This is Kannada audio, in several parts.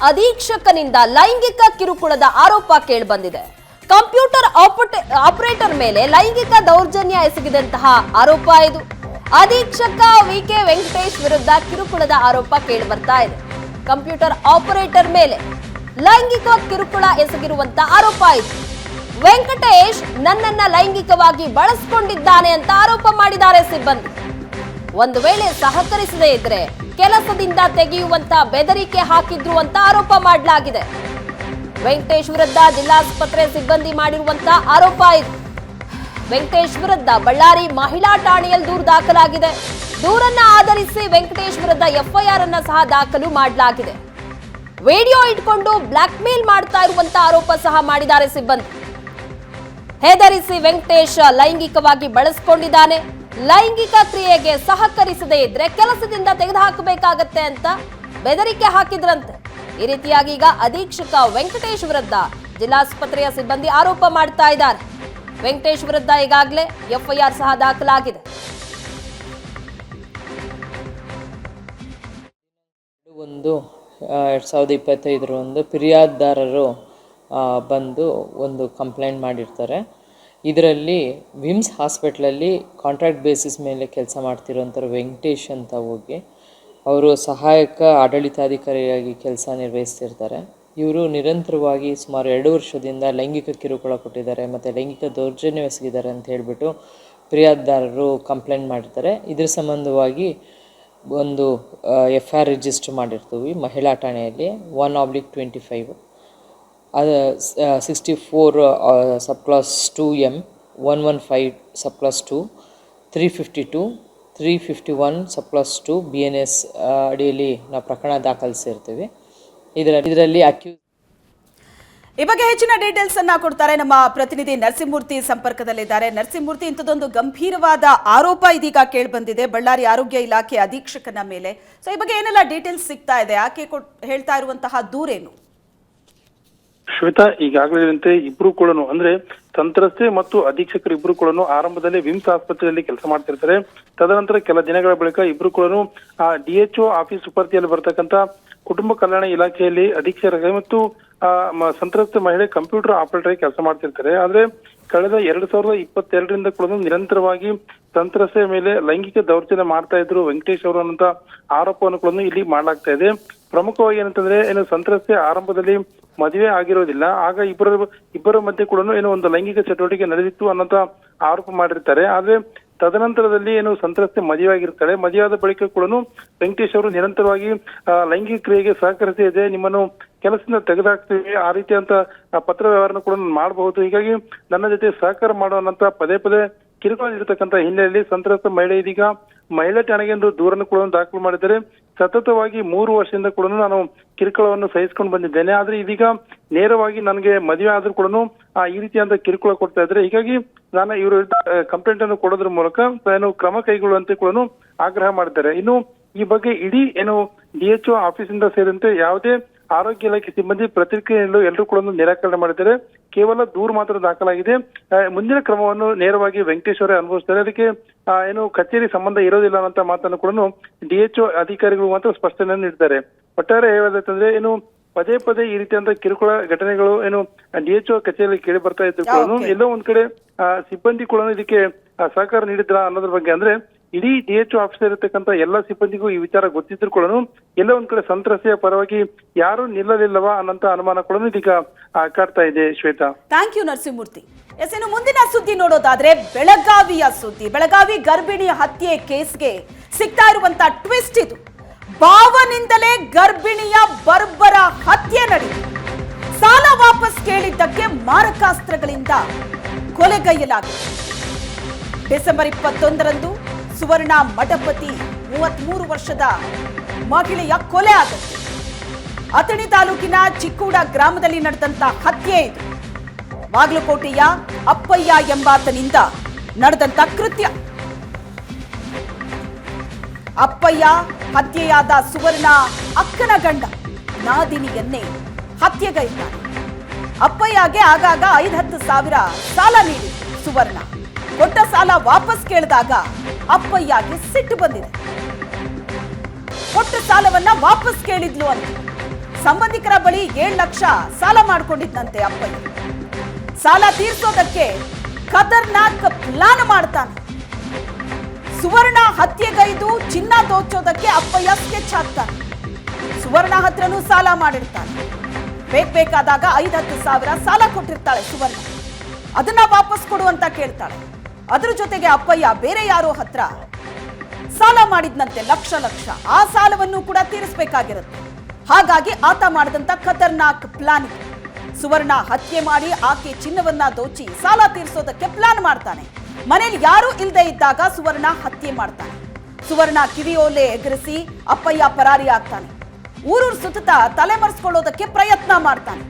ಅಧೀಕ್ಷಕನಿಂದ ಲೈಂಗಿಕ ಕಿರುಕುಳದ ಆರೋಪ ಕೇಳಿಬಂದಿದೆ. ಕಂಪ್ಯೂಟರ್ ಆಪರೇಟರ್ ಮೇಲೆ ಲೈಂಗಿಕ ದೌರ್ಜನ್ಯ ಎಸಗಿದಂತಹ ಆರೋಪ ಇದು. ಅಧೀಕ್ಷಕ ವಿಕೆ ವೆಂಕಟೇಶ್ ವಿರುದ್ಧ ಕಿರುಕುಳದ ಆರೋಪ ಕೇಳಿಬರ್ತಾ ಇದೆ. ಕಂಪ್ಯೂಟರ್ ಆಪರೇಟರ್ ಮೇಲೆ ಲೈಂಗಿಕ ಕಿರುಕುಳ ಎಸಗಿರುವಂತ ಆರೋಪ ಇದು. ವೆಂಕಟೇಶ್ ನನ್ನನ್ನ ಲೈಂಗಿಕವಾಗಿ ಬಳಸಿಕೊಂಡಿದ್ದಾನೆ ಅಂತ ಆರೋಪ ಮಾಡಿದ್ದಾರೆ ಸಿಬ್ಬಂದಿ. ಒಂದು ವೇಳೆ ಸಹಕರಿಸದೇ ಇದ್ರೆ ಕೆಲಸದಿಂದ ತೆಗೆಯುವಂತ ಬೆದರಿಕೆ ಹಾಕಿದ್ರು ಅಂತ ಆರೋಪ ಮಾಡಲಾಗಿದೆ. ವೆಂಕಟೇಶ್ ವಿರುದ್ಧ ಜಿಲ್ಲಾಸ್ಪತ್ರೆ ಸಿಬ್ಬಂದಿ ಮಾಡಿರುವಂತ ಆರೋಪ ಇದು. ವೆಂಕಟೇಶ್ ವಿರುದ್ಧ ಬಳ್ಳಾರಿ ಮಹಿಳಾ ಠಾಣೆಯಲ್ಲಿ ದೂರು ದಾಖಲಾಗಿದೆ. ದೂರನ್ನ ಆಧರಿಸಿ ವೆಂಕಟೇಶ್ ವಿರುದ್ಧ ಎಫ್ಐಆರ್ ಅನ್ನ ಸಹ ದಾಖಲು ಮಾಡಲಾಗಿದೆ. ವಿಡಿಯೋ ಇಟ್ಕೊಂಡು ಬ್ಲಾಕ್ ಮೇಲ್ ಮಾಡ್ತಾ ಇರುವಂತ ಆರೋಪ ಸಹ ಮಾಡಿದ್ದಾರೆ ಸಿಬ್ಬಂದಿ. ಹೆದರಿಸಿ ವೆಂಕಟೇಶ್ ಲೈಂಗಿಕವಾಗಿ ಬಳಸಿಕೊಂಡಿದ್ದಾನೆ, ಲೈಂಗಿಕ ಕ್ರಿಯೆಗೆ ಸಹಕರಿಸದೇ ಇದ್ರೆ ಕೆಲಸದಿಂದ ತೆಗೆದುಹಾಕಬೇಕಾಗತ್ತೆ ಅಂತ ಬೆದರಿಕೆ ಹಾಕಿದ್ರಂತೆ. ಈ ರೀತಿಯಾಗಿ ಈಗ ಅಧೀಕ್ಷಕ ವೆಂಕಟೇಶ್ ವಿರುದ್ಧ ಜಿಲ್ಲಾಸ್ಪತ್ರೆಯ ಸಿಬ್ಬಂದಿ ಆರೋಪ ಮಾಡ್ತಾ ಇದ್ದಾರೆ. ವೆಂಕಟೇಶ್ ವಿರುದ್ಧ ಈಗಾಗಲೇ ಎಫ್ಐಆರ್ ಸಹ ದಾಖಲಾಗಿದೆ. ಒಂದು 2025 ಫಿರ್ಯಾದಿದಾರರು ಬಂದು ಒಂದು ಕಂಪ್ಲೇಂಟ್ ಮಾಡಿರ್ತಾರೆ. ಇದರಲ್ಲಿ ವಿಮ್ಸ್ ಹಾಸ್ಪಿಟ್ಲಲ್ಲಿ ಕಾಂಟ್ರಾಕ್ಟ್ ಬೇಸಿಸ್ ಮೇಲೆ ಕೆಲಸ ಮಾಡ್ತಿರೋಂಥವ್ರು ವೆಂಕಟೇಶ್ ಅಂತ ಹೋಗಿ ಅವರು ಸಹಾಯಕ ಆಡಳಿತಾಧಿಕಾರಿಯಾಗಿ ಕೆಲಸ ನಿರ್ವಹಿಸ್ತಿರ್ತಾರೆ. ಇವರು ನಿರಂತರವಾಗಿ ಸುಮಾರು 2 ವರ್ಷದಿಂದ ಲೈಂಗಿಕ ಕಿರುಕುಳ ಕೊಟ್ಟಿದ್ದಾರೆ ಮತ್ತು ಲೈಂಗಿಕ ದೌರ್ಜನ್ಯವೆಸಗಿದ್ದಾರೆ ಅಂತ ಹೇಳಿಬಿಟ್ಟು ಫಿರ್ಯಾದಿದಾರರು ಕಂಪ್ಲೇಂಟ್ ಮಾಡಿರ್ತಾರೆ. ಇದ್ರ ಸಂಬಂಧವಾಗಿ ಒಂದು FIR ರಿಜಿಸ್ಟರ್ ಮಾಡಿರ್ತೀವಿ ಮಹಿಳಾ ಠಾಣೆಯಲ್ಲಿ 1/25 64 ಸಬ್ ಕ್ಲಾಸ್ 2M 115 ಸಬ್ ಕ್ಲಾಸ್ 2 352 351 ಸಬ್ ಕ್ಲಾಸ್ 2 BNS ಅಡಿಯಲ್ಲಿ ನಾವು ಪ್ರಕರಣ ದಾಖಲಿಸಿರ್ತೀವಿ. ಇದರಲ್ಲಿ ಈ ಬಗ್ಗೆ ಹೆಚ್ಚಿನ ಡೀಟೇಲ್ಸ್ ಅನ್ನ ಕೊಡ್ತಾರೆ ನಮ್ಮ ಪ್ರತಿನಿಧಿ ನರಸಿಂಹಮೂರ್ತಿ ಸಂಪರ್ಕದಲ್ಲಿದ್ದಾರೆ. ನರಸಿಂಹಮೂರ್ತಿ, ಇಂಥದ್ದೊಂದು ಗಂಭೀರವಾದ ಆರೋಪ ಇದೀಗ ಕೇಳಿ ಬಂದಿದೆ ಬಳ್ಳಾರಿ ಆರೋಗ್ಯ ಇಲಾಖೆ ಅಧೀಕ್ಷಕನ ಮೇಲೆ. ಸೊ ಈ ಬಗ್ಗೆ ಏನೆಲ್ಲ ಡೀಟೇಲ್ಸ್ ಸಿಗ್ತಾ ಇದೆ, ಆಕೆ ಹೇಳ್ತಾ ಇರುವಂತಹ ದೂರೇನು? ಶ್ವೇತಾ, ಈಗಾಗಲೇ ಇಬ್ರು ಕೂಡ ಅಂದ್ರೆ ಸಂತ್ರಸ್ತೆ ಮತ್ತು ಅಧೀಕ್ಷಕರು ಇಬ್ರು ಕೂಡ ಆರಂಭದಲ್ಲಿ ವಿಮ್ಸ್ ಆಸ್ಪತ್ರೆಯಲ್ಲಿ ಕೆಲಸ ಮಾಡ್ತಿರ್ತಾರೆ. ತದನಂತರ ಕೆಲ ದಿನಗಳ ಬಳಿಕ ಇಬ್ರು ಕೂಡ DHO ಆಫೀಸ್ ಸುಪರ್ತಿಯಲ್ಲಿ ಬರ್ತಕ್ಕಂತ ಕುಟುಂಬ ಕಲ್ಯಾಣ ಇಲಾಖೆಯಲ್ಲಿ ಅಧೀಕ್ಷಕರಾಗಿ ಮತ್ತು ಸಂತ್ರಸ್ತ ಮಹಿಳೆ ಕಂಪ್ಯೂಟರ್ ಆಪರೇಟರ್ ಕೆಲಸ ಮಾಡ್ತಿರ್ತಾರೆ. ಆದ್ರೆ ಕಳೆದ 2022ರಿಂದ ಕೂಡ ನಿರಂತರವಾಗಿ ಸಂತ್ರಸ್ತೆಯ ಮೇಲೆ ಲೈಂಗಿಕ ದೌರ್ಜನ್ಯ ಮಾಡ್ತಾ ಇದ್ರು ವೆಂಕಟೇಶ್ ಅವರು ಅನ್ನೋಂತ ಆರೋಪವನ್ನು ಕೂಡ ಇಲ್ಲಿ ಮಾಡಲಾಗ್ತಾ ಇದೆ. ಪ್ರಮುಖವಾಗಿ ಏನಂತಂದ್ರೆ ಸಂತ್ರಸ್ತೆ ಆರಂಭದಲ್ಲಿ ಮದುವೆ ಆಗಿರೋದಿಲ್ಲ, ಆಗ ಇಬ್ಬರ ಮಧ್ಯೆ ಕೂಡ ಒಂದು ಲೈಂಗಿಕ ಚಟುವಟಿಕೆ ನಡೆದಿತ್ತು ಅನ್ನೋಂತ ಆರೋಪ ಮಾಡಿರ್ತಾರೆ. ಆದ್ರೆ ತದನಂತರದಲ್ಲಿ ಸಂತ್ರಸ್ತೆ ಮದುವೆ ಆಗಿರ್ತಾಳೆ. ಮದುವೆಯಾದ ಬಳಿಕ ಕೂಡ ವೆಂಕಟೇಶ್ ಅವರು ನಿರಂತರವಾಗಿ ಲೈಂಗಿಕ ಕ್ರಿಯೆಗೆ ಸಹಕರಿಸಿದೆ, ನಿಮ್ಮನ್ನು ಕೆಲಸದಿಂದ ತೆಗೆದುಹಾಕ್ತೀವಿ, ಆ ರೀತಿಯಂತ ಪತ್ರ ವ್ಯವಹಾರ ಕೂಡ ಮಾಡಬಹುದು, ಹೀಗಾಗಿ ನನ್ನ ಜೊತೆ ಸಹಕಾರ ಮಾಡುವಂತ ಪದೇ ಪದೇ ಕಿರುಕುಳ ನೀಡತಕ್ಕಂತ ಹಿನ್ನೆಲೆಯಲ್ಲಿ ಸಂತ್ರಸ್ತ ಮಹಿಳೆ ಇದೀಗ ಮಹಿಳಾ ಠಾಣೆಗೆ ಒಂದು ದೂರನ್ನು ಕೂಡ ದಾಖಲು ಮಾಡಿದ್ದಾರೆ. ಸತತವಾಗಿ 3 ವರ್ಷದಿಂದ ಕೂಡ ನಾನು ಕಿರುಕುಳವನ್ನು ಸಹಿಸಿಕೊಂಡು ಬಂದಿದ್ದೇನೆ, ಆದ್ರೆ ಇದೀಗ ನೇರವಾಗಿ ನನಗೆ ಮದುವೆ ಆದ್ರೂ ಕೂಡ ಈ ರೀತಿಯಾದ ಕಿರುಕುಳ ಕೊಡ್ತಾ ಇದ್ರೆ, ಹೀಗಾಗಿ ನಾನು ಇವರು ಕಂಪ್ಲೇಂಟ್ ಅನ್ನು ಕೊಡೋದ್ರ ಮೂಲಕ ಕ್ರಮ ಕೈಗೊಳ್ಳುವಂತೆ ಕೂಡ ಆಗ್ರಹ ಮಾಡಿದ್ದಾರೆ. ಇನ್ನು ಈ ಬಗ್ಗೆ ಇಡೀ DHO ಆಫೀಸಿಂದ ಸೇರಿದಂತೆ ಯಾವುದೇ ಆರೋಗ್ಯ ಇಲಾಖೆ ಸಿಬ್ಬಂದಿ ಪ್ರತಿಕ್ರಿಯೆ ನೀಡಲು ಎಲ್ಲರೂ ಕೂಡ ನಿರಾಕರಣೆ ಮಾಡಿದ್ದಾರೆ. ಕೇವಲ ದೂರು ಮಾತ್ರ ದಾಖಲಾಗಿದೆ. ಮುಂದಿನ ಕ್ರಮವನ್ನು ನೇರವಾಗಿ ವೆಂಕಟೇಶ್ ಅವರೇ ಅನುಭವಿಸ್ತಾರೆ. ಅದಕ್ಕೆ ಕಚೇರಿ ಸಂಬಂಧ ಇರೋದಿಲ್ಲ ಅನ್ನೋ ಮಾತನ್ನು ಕೂಡ DHO ಅಧಿಕಾರಿಗಳು ಮಾತ್ರ ಸ್ಪಷ್ಟನೆಯನ್ನು ನೀಡಿದ್ದಾರೆ. ಒಟ್ಟಾರೆ ಹೇಳೋದಂತಂದ್ರೆ ಪದೇ ಪದೇ ಈ ರೀತಿಯಂತ ಕಿರುಕುಳ ಘಟನೆಗಳು DHO ಕಚೇರಿಯಲ್ಲಿ ಕೇಳಿ ಬರ್ತಾ ಇದ್ರು ಕೂಡ ಎಲ್ಲೋ ಒಂದ್ ಕಡೆ ಸಿಬ್ಬಂದಿ ಕೂಡ ಇದಕ್ಕೆ ಸಹಕಾರ ನೀಡಿದ್ರ ಅನ್ನೋದ್ರ ಬಗ್ಗೆ, ಅಂದ್ರೆ ಇಡೀ DHO ಆಫೀಸ್ ಇರತಕ್ಕಂತ ಎಲ್ಲಾ ಸಿಬ್ಬಂದಿಗೂ ಈ ವಿಚಾರ ಗೊತ್ತಿದ್ರು ಕೂಡ ಎಲ್ಲ ಒಂದ್ ಕಡೆ ಸಂತ್ರಸ್ತೆಯ ಪರವಾಗಿ ಯಾರು ನಿಲ್ಲಲಿಲ್ಲವಾ ಅನ್ನೋಂತ ಅನುಮಾನ ಕೂಡ ಇದೀಗ ಕಾಡ್ತಾ ಇದೆ. Shweta, thank you Narasimhamurthy. ಇನ್ನು ಮುಂದಿನ ಸುದ್ದಿ ನೋಡೋದಾದ್ರೆ ಬೆಳಗಾವಿಯ ಸುದ್ದಿ. ಬೆಳಗಾವಿ ಗರ್ಭಿಣಿ ಹತ್ಯೆ ಕೇಸ್ಗೆ ಸಿಗ್ತಾ ಇರುವಂತ ಟ್ವಿಸ್ಟ್ ಇದು. ಭಾವನಿಂದಲೇ ಗರ್ಭಿಣಿಯ ಬರ್ಬರ ಹತ್ಯೆ ನಡೆಯಿತು. ಸಾಲ ವಾಪಸ್ ಕೇಳಿದ್ದಕ್ಕೆ ಮಾರಕಾಸ್ತ್ರಗಳಿಂದ ಕೊಲೆಗೈಯಲಾಗಿದೆ. ಡಿಸೆಂಬರ್ 21ರಂದು ಸುವರ್ಣ ಮಠಪತಿ 33 ವರ್ಷದ ಮಹಿಳೆಯ ಕೊಲೆ ಆಗುತ್ತೆ. ಅಥಣಿ ತಾಲೂಕಿನ ಚಿಕ್ಕೂಡ ಗ್ರಾಮದಲ್ಲಿ ನಡೆದಂತ ಹತ್ಯೆ ಇದು. ಬಾಗಲಕೋಟೆಯ ಅಪ್ಪಯ್ಯ ಎಂಬಾತನಿಂದ ನಡೆದಂತ ಕೃತ್ಯ. ಅಪ್ಪಯ್ಯ ಹತ್ಯೆಯಾದ ಸುವರ್ಣ ಅಕ್ಕನ ಗಂಡ ನಾದಿನಿಯನ್ನೇ ಹತ್ಯೆಗೈದಿದ್ದಾನೆ. ಅಪ್ಪಯ್ಯಗೆ ಆಗಾಗ 5-10 ಸಾವಿರ ಸಾಲ ನೀಡಿದ್ರು ಸುವರ್ಣ. ಕೊಟ್ಟ ಸಾಲ ವಾಪಸ್ ಕೇಳಿದಾಗ ಅಪ್ಪಯ್ಯಗೆ ಸಿಟ್ಟು ಬಂದಿದೆ. ಕೊಟ್ಟ ಸಾಲವನ್ನ ವಾಪಸ್ ಕೇಳಿದ್ಲು ಅಂತ ಸಂಬಂಧಿಕರ ಬಳಿ 7 ಲಕ್ಷ ಸಾಲ ಮಾಡಿಕೊಂಡಿದ್ದಂತೆ ಅಪ್ಪಯ್ಯ. ಸಾಲ ತೀರ್ಸೋದಕ್ಕೆ ಖತರ್ನಾಕ್ ಪ್ಲಾನ್ ಮಾಡ್ತಾನೆ. ಸುವರ್ಣ ಹತ್ಯೆಗೈದು ಚಿನ್ನ ದೋಚೋದಕ್ಕೆ ಅಪ್ಪಯ್ಯ ಸ್ಕೆಚ್ ಹಾಕ್ತಾನೆ. ಸುವರ್ಣ ಹತ್ರನೂ ಸಾಲ ಮಾಡಿರ್ತಾನೆ. ಬೇಕಾದಾಗ 5-10 ಸಾವಿರ ಸಾಲ ಕೊಟ್ಟಿರ್ತಾಳೆ ಸುವರ್ಣ. ಅದನ್ನ ವಾಪಸ್ ಕೊಡು ಅಂತ ಕೇಳ್ತಾಳೆ. ಅದ್ರ ಜೊತೆಗೆ ಅಪ್ಪಯ್ಯ ಬೇರೆ ಯಾರೋ ಹತ್ರ ಸಾಲ ಮಾಡಿದ್ನಂತೆ ಲಕ್ಷ. ಆ ಸಾಲವನ್ನು ಕೂಡ ತೀರಿಸಬೇಕಾಗಿರುತ್ತೆ. ಹಾಗಾಗಿ ಆತ ಮಾಡಿದಂತ ಖತರ್ನಾಕ್ ಪ್ಲಾನ್. ಸುವರ್ಣ ಹತ್ಯೆ ಮಾಡಿ ಆಕೆ ಚಿನ್ನವನ್ನ ದೋಚಿ ಸಾಲ ತೀರಿಸೋದಕ್ಕೆ ಪ್ಲಾನ್ ಮಾಡ್ತಾನೆ. ಮನೇಲಿ ಯಾರೂ ಇಲ್ಲದೆ ಇದ್ದಾಗ ಸುವರ್ಣ ಹತ್ಯೆ ಮಾಡ್ತಾನೆ. ಸುವರ್ಣ ಕಿವಿಯೋಲೆ ಎಗರಿಸಿ ಅಪ್ಪಯ್ಯ ಪರಾರಿ ಆಗ್ತಾನೆ. ಊರೂರು ಸುತ್ತ ತಲೆಮರೆಸ್ಕೊಳ್ಳೋದಕ್ಕೆ ಪ್ರಯತ್ನ ಮಾಡ್ತಾನೆ.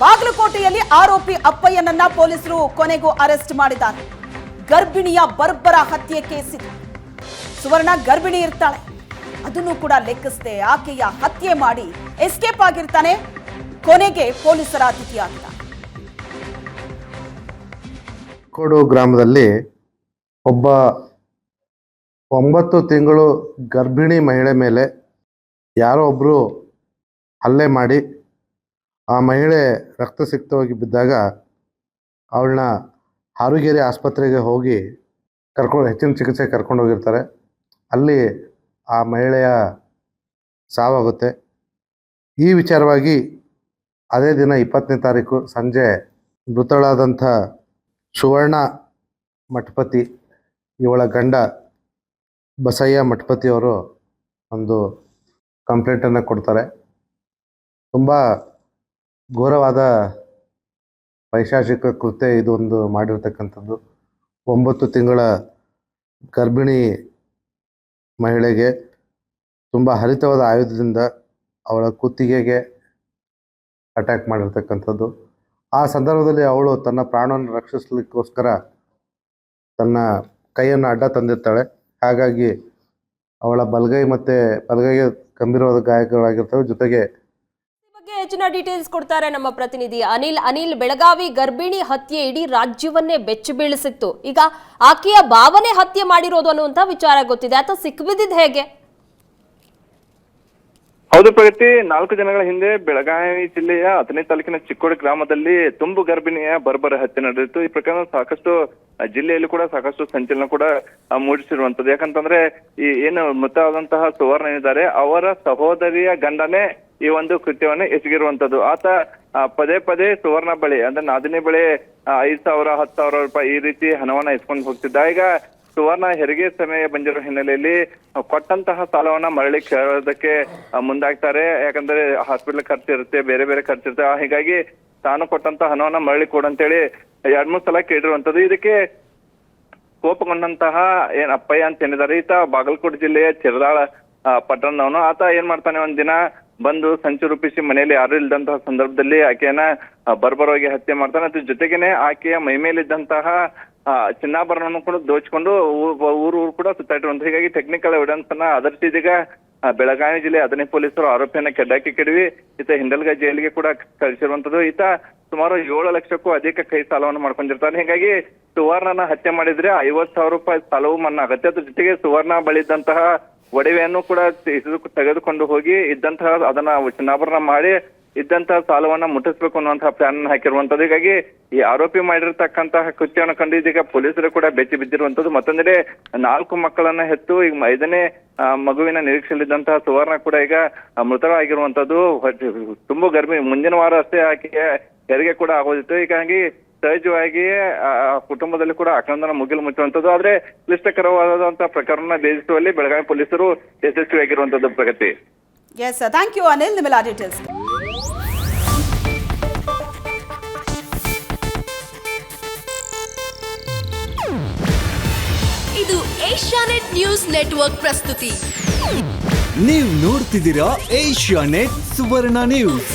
ಬಾಗಲಕೋಟೆಯಲ್ಲಿ ಆರೋಪಿ ಅಪ್ಪಯ್ಯನನ್ನ ಪೊಲೀಸರು ಕೊನೆಗೂ ಅರೆಸ್ಟ್ ಮಾಡಿದ್ದಾರೆ. ಗರ್ಭಿಣಿಯ ಬರ್ಬರ ಹತ್ಯೆ ಕೇಸಿದೆ. ಸುವರ್ಣ ಗರ್ಭಿಣಿ ಇರ್ತಾಳೆ, ಅದನ್ನು ಕೂಡ ಲೆಕ್ಕಿಸದೆ ಆಕೆಯ ಹತ್ಯೆ ಮಾಡಿ ಎಸ್ಕೇಪ್ ಆಗಿರ್ತಾನೆ. ಕೊನೆಗೆ ಪೊಲೀಸರ ಅತಿಥಿಯಾಗಿದ್ದಾನೆ. ಕೋಡು ಗ್ರಾಮದಲ್ಲಿ ಒಬ್ಬ 9 ತಿಂಗಳು ಗರ್ಭಿಣಿ ಮಹಿಳೆ ಮೇಲೆ ಯಾರೋ ಒಬ್ಬರು ಹಲ್ಲೆ ಮಾಡಿ ಆ ಮಹಿಳೆ ರಕ್ತಸಿಕ್ತವಾಗಿ ಬಿದ್ದಾಗ ಅವಳನ್ನ ಹಾರುಗೇರಿ ಆಸ್ಪತ್ರೆಗೆ ಹೋಗಿ ಹೆಚ್ಚಿನ ಚಿಕಿತ್ಸೆ ಕರ್ಕೊಂಡು ಹೋಗಿರ್ತಾರೆ. ಅಲ್ಲಿ ಆ ಮಹಿಳೆಯ ಸಾವಾಗುತ್ತೆ. ಈ ವಿಚಾರವಾಗಿ ಅದೇ ದಿನ 20ನೇ ತಾರೀಕು ಸಂಜೆ ಮೃತಳಾದಂಥ ಸುವರ್ಣ ಮಠಪತಿ, ಇವಳ ಗಂಡ ಬಸಯ್ಯ ಮಠಪತಿಯವರು ಒಂದು ಕಂಪ್ಲೇಂಟನ್ನು ಕೊಡ್ತಾರೆ. ತುಂಬ ಘೋರವಾದ ಪೈಶಾಚಿಕ ಕೃತ್ಯ ಇದೊಂದು ಮಾಡಿರ್ತಕ್ಕಂಥದ್ದು. 9 ತಿಂಗಳ ಗರ್ಭಿಣಿ ಮಹಿಳೆಗೆ ತುಂಬ ಹರಿತವಾದ ಆಯುಧದಿಂದ ಅವಳ ಕುತ್ತಿಗೆಗೆ ಅಟ್ಯಾಕ್ ಮಾಡಿರ್ತಕ್ಕಂಥದ್ದು. ಆ ಸಂದರ್ಭದಲ್ಲಿ ಅವಳು ತನ್ನ ಪ್ರಾಣವನ್ನು ರಕ್ಷಿಸಲಿಕ್ಕೋಸ್ಕರ ತನ್ನ ಕೈಯನ್ನು ಅಡ್ಡ ತಂದಿರ್ತಾಳೆ. ಹಾಗಾಗಿ ಅವಳ ಬಲಗೈಗೆ ಗಂಭೀರವಾದ ಗಾಯಗಳಾಗಿರ್ತವೆ. ಜೊತೆಗೆ ಬಗ್ಗೆ ಹೆಚ್ಚಿನ ಡೀಟೇಲ್ಸ್ ಕೊಡ್ತಾರೆ ನಮ್ಮ ಪ್ರತಿನಿಧಿ ಅನಿಲ್. ಬೆಳಗಾವಿ ಗರ್ಭಿಣಿ ಹತ್ಯೆ ಇಡೀ ರಾಜ್ಯವನ್ನೇ ಬೆಚ್ಚಿ ಬೀಳಿಸಿತ್ತು. ಈಗ ಆಕೆಯ ಭಾವನೆ ಹತ್ಯೆ ಮಾಡಿರೋದು ಅನ್ನುವಂತ ವಿಚಾರ ಗೊತ್ತಿದೆ. ಆತ ಸಿಕ್ಬಿದ್ದಿದ್ದು ಹೇಗೆ? ಹೌದು ಪ್ರಗತಿ, 4 ದಿನಗಳ ಹಿಂದೆ ಬೆಳಗಾವಿ ಜಿಲ್ಲೆಯ 15 ತಾಲೂಕಿನ ಚಿಕ್ಕೋಡಿ ಗ್ರಾಮದಲ್ಲಿ ತುಂಬು ಗರ್ಭಿಣಿಯ ಬರ್ಬರ ಹತ್ಯೆ ನಡೆದಿತ್ತು. ಈ ಪ್ರಕರಣ ಸಾಕಷ್ಟು ಜಿಲ್ಲೆಯಲ್ಲಿ ಕೂಡ ಸಾಕಷ್ಟು ಸಂಚಲನ ಕೂಡ ಮೂಡಿಸಿರುವಂತದ್ದು. ಯಾಕಂತಂದ್ರೆ ಈ ಏನು ಮೃತವಾದಂತಹ ಸುವರ್ಣ ಏನಿದ್ದಾರೆ ಅವರ ಸಹೋದರಿಯ ಗಂಡನೇ ಈ ಒಂದು ಕೃತ್ಯವನ್ನು ಎಸಗಿರುವಂತದ್ದು. ಆತ ಪದೇ ಸುವರ್ಣ ಬಳಿ ಅಂದ್ರೆ ನಾದಿನಿ ಬಳಿ 5,000 10,000 ರೂಪಾಯಿ ಈ ರೀತಿ ಹಣವನ್ನ ಇಸ್ಕೊಂಡು ಹೋಗ್ತಿದ್ದ. ಈಗ ಸುವರ್ಣ ಹೆರಿಗೆ ಸಮಯ ಬಂದಿರೋ ಹಿನ್ನೆಲೆಯಲ್ಲಿ ಕೊಟ್ಟಂತಹ ಸಾಲವನ್ನ ಮರಳಿ ಕೇಳೋದಕ್ಕೆ ಮುಂದಾಗ್ತಾರೆ. ಯಾಕಂದ್ರೆ ಹಾಸ್ಪಿಟಲ್ ಖರ್ಚು ಇರುತ್ತೆ, ಬೇರೆ ಖರ್ಚಿರುತ್ತೆ. ಹೀಗಾಗಿ ತಾನು ಕೊಟ್ಟಂತ ಹಣವನ್ನ ಮರಳಿ ಕೊಡಂತೇಳಿ 2-3 ಸಲ ಕೇಳಿರುವಂತದ್ದು. ಇದಕ್ಕೆ ಕೋಪಗೊಂಡಂತಹ ಅಪ್ಪಯ್ಯ ಅಂತ ಏನಿದ್ದಾರೆ, ಈತ ಬಾಗಲಕೋಟೆ ಜಿಲ್ಲೆಯ ಚಿರದಾಳ ಪಟ್ಟಣದವನು. ಆತ ಏನ್ ಮಾಡ್ತಾನೆ, ಒಂದ್ ದಿನ ಬಂದು ಸಂಚು ರೂಪಿಸಿ ಮನೆಯಲ್ಲಿ ಯಾರು ಇಲ್ದಂತಹ ಸಂದರ್ಭದಲ್ಲಿ ಆಕೆಯನ್ನ ಬರ್ಬರವಾಗಿ ಹತ್ಯೆ ಮಾಡ್ತಾನೆ. ಅದ್ರ ಜೊತೆಗೇನೆ ಆಕೆಯ ಮೈ ಮೇಲಿದ್ದಂತಹ ಚಿನ್ನಾಭರಣವನ್ನು ಕೂಡ ದೋಚ್ಕೊಂಡು ಊರು ಕೂಡ ಸುತ್ತಾಡಿರುವಂತ. ಹೀಗಾಗಿ ಟೆಕ್ನಿಕಲ್ ಎವಿಡೆನ್ಸ್ ಅನ್ನ ಆಧರಿಸಿ ಇದೀಗ ಬೆಳಗಾವಿ ಜಿಲ್ಲೆ 15 ಪೊಲೀಸರು ಆರೋಪಿಯನ್ನ ಕೆಡವಿ ಈತ ಹಿಂಡಲ್ಗ ಜೈಲಿಗೆ ಕೂಡ ಕಳಿಸಿರುವಂತದ್ದು. ಈತ ಸುಮಾರು 7 ಲಕ್ಷಕ್ಕೂ ಅಧಿಕ ಕೈ ಸಾಲವನ್ನು ಮಾಡ್ಕೊಂಡಿರ್ತಾನೆ. ಹೀಗಾಗಿ ಸುವರ್ಣನ ಹತ್ಯೆ ಮಾಡಿದ್ರೆ 50,000 ರೂಪಾಯಿ ಸಾಲವು ಮನ್ನಾ ಆಗುತ್ತೆ. ಅದ್ರ ಜೊತೆಗೆ ಸುವರ್ಣ ಬಳಿದಂತಹ ಒಡವೆಯನ್ನು ಕೂಡ ತೆಗೆದುಕೊಂಡು ಹೋಗಿ ಇದ್ದಂತಹ ಅದನ್ನ ಚಿನ್ನಾಭರಣ ಮಾಡಿ ಇದ್ದಂತಹ ಸಾಲವನ್ನ ಮುಟ್ಟಿಸ್ಬೇಕು ಅನ್ನುವಂತಹ ಪ್ಲಾನ್ ಹಾಕಿರುವಂತದ್ದು. ಹೀಗಾಗಿ ಈ ಆರೋಪಿ ಮಾಡಿರ್ತಕ್ಕಂತಹ ಕೃತ್ಯವನ್ನು ಕಂಡು ಇದೀಗ ಪೊಲೀಸರು ಕೂಡ ಬೆಚ್ಚಿ ಬಿದ್ದಿರುವಂತದ್ದು. ಮತ್ತೊಂದೆಡೆ 4 ಮಕ್ಕಳನ್ನ ಹೆತ್ತು ಈಗ 5ನೇ ಮಗುವಿನ ನಿರೀಕ್ಷೆಯಲ್ಲಿದ್ದಂತಹ ಸುವರ್ಣ ಕೂಡ ಈಗ ಮೃತರಾಗಿರುವಂತದ್ದು. ತುಂಬಾ ಗರ್ಭಿಣಿ, ಮುಂದಿನ ವಾರ ಅಷ್ಟೇ ಆಕೆಗೆ ಹೆರಿಗೆ ಕೂಡ ಆಗೋದಿತ್ತು. ಹೀಗಾಗಿ ಸಹಜವಾಗಿ ಕುಟುಂಬದಲ್ಲಿ ಕೂಡ ಆಕ್ರಂದನ ಮುಗಿಲು ಮುಚ್ಚುವಂತದ್ದು. ಆದ್ರೆ ಕ್ಲಿಷ್ಟಕರವಾದಂತಹ ಪ್ರಕರಣ ಭೇದಿಸುವಲ್ಲಿ ಬೆಳಗಾವಿ ಪೊಲೀಸರು ಯಶಸ್ವಿಯಾಗಿರುವಂತದ್ದು. ಪ್ರಗತಿ. ಎಸ್, ಥ್ಯಾಂಕ್ ಯು ಅನಿಲ್, ನಿಮ್ಮೆಲ್ಲ ಡೀಟೇಲ್ಸ್. ಇದು ಏಷ್ಯಾನೆಟ್ ನ್ಯೂಸ್ ನೆಟ್ವರ್ಕ್ ಪ್ರಸ್ತುತಿ. ನೀವು ನೋಡ್ತಿದ್ದೀರಾ ಏಷ್ಯಾನೆಟ್ ಸುವರ್ಣ ನ್ಯೂಸ್.